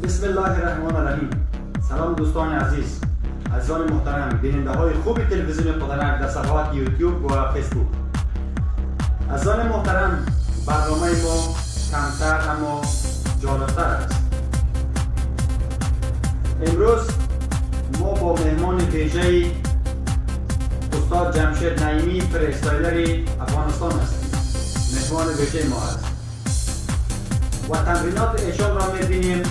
بسم الله الرحمن الرحیم. سلام دوستان عزیز، عزیزان محترم، بیننده های خوب تلویزیون خودنک در صفحات یوتیوب و فیسبوک. عزیزان محترم، برنامه ما کمتر اما جالبتر است. امروز ما با مهمان ویژه استاد جمشید نعیمی فریستایلر افغانستان هستیم. مهمان ویژه ما است و تمرینات ایشان را میبینیم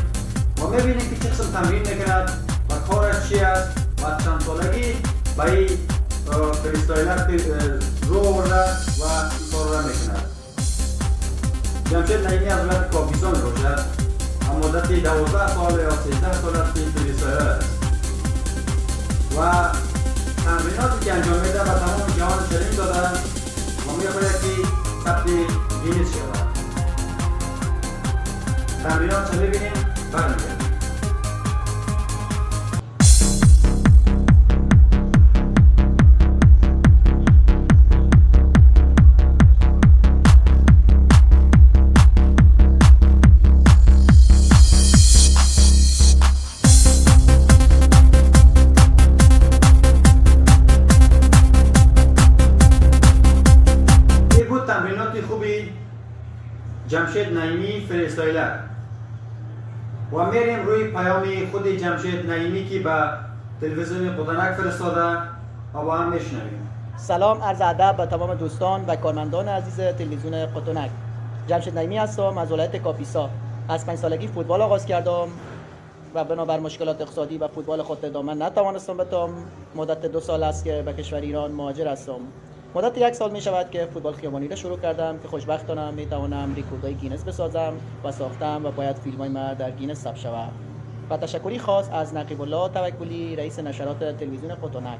و میبینیم که چه قسم تمرین میکند و کارش چی است و چند سالگی به این فریستایلر رو آورده و این کار را میکند. جمشید نعیمی از ولایت کاپیسا میباشد و مدت 12 سال یا 13 سال است که فریستایلر است و تمریناتی که انجام میده به تمام جهان چالش داده و میخواهد که ثبت گینس شود. تمرینات چه ببینیم برمیگردیم. خوبی جمشید نعیمی فریستایلر و میریم روی پیام خود جمشید نعیمی که به تلویزیون خودنک فرستاده و با هم میشنویم. سلام، عرض ادب به تمام دوستان و کارمندان عزیز تلویزیون خودنک. جمشید نعیمی هستم از ولایت کاپیسا. از 5 سالگی فوتبال آغاز کردم و بنابر مشکلات اقتصادی و فوتبال خود ادامه نتوانستم بدم. مدت 2 سال است که به کشور ایران مهاجر هستم. مدت 1 سال می شود که فوتبال خیابانی را شروع کردم که خوشبختانه می توانم رکوردهای گینس بسازم و ساختم و باید فیلم‌های من در گینس ثبت شود. و تشکری خاص از نقیب الله توکلی رئیس نشرات تلویزیون خودنک.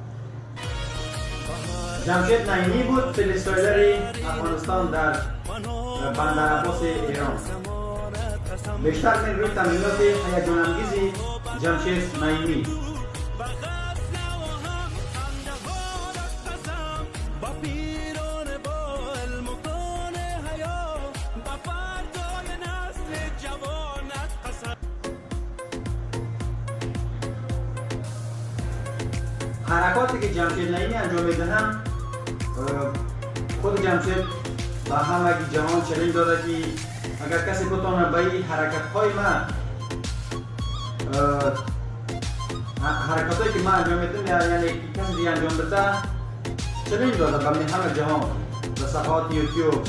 جمشید نعیمی بود فریستایلر افغانستان در بندرعباس ایران. بیشتر من روی تمرینات هیجان انگیز جمشید نعیمی. حرکاتی که جمشید نعیمی انجام میدهم خود جمشید به همه جهان چالش داده که اگر کسی بتونه به این حرکت‌های من حرکتایی که من انجام میدم یعنی کسی دیگه انجام بده چالش داده به همه جهان، به صفحات یوتیوب،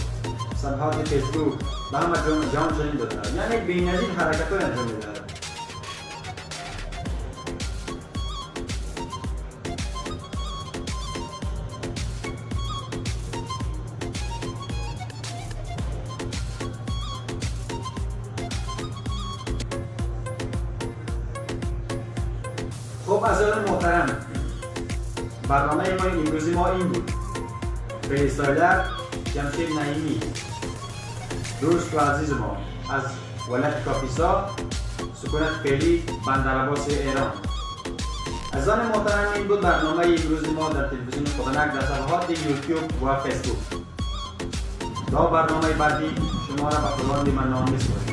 صفحات فیسبوک، به همه جهان چالش داده، یعنی بی‌نظیر حرکت‌های انجام میده. خب عزیزان محترم، برنامه ما امروزی ما این بود. فریستایلر جمشید نعیمی، دوست و عزیز ما از ولایت کاپیسا، سکونت فعلی بندرعباس ایران. عزیزان محترم، این بود برنامه امروزی ما در تلویزیون خودنک در صفحات یوتیوب و فیسبوک. تا برنامه بعدی شما را به خداوند منان می‌سپارم.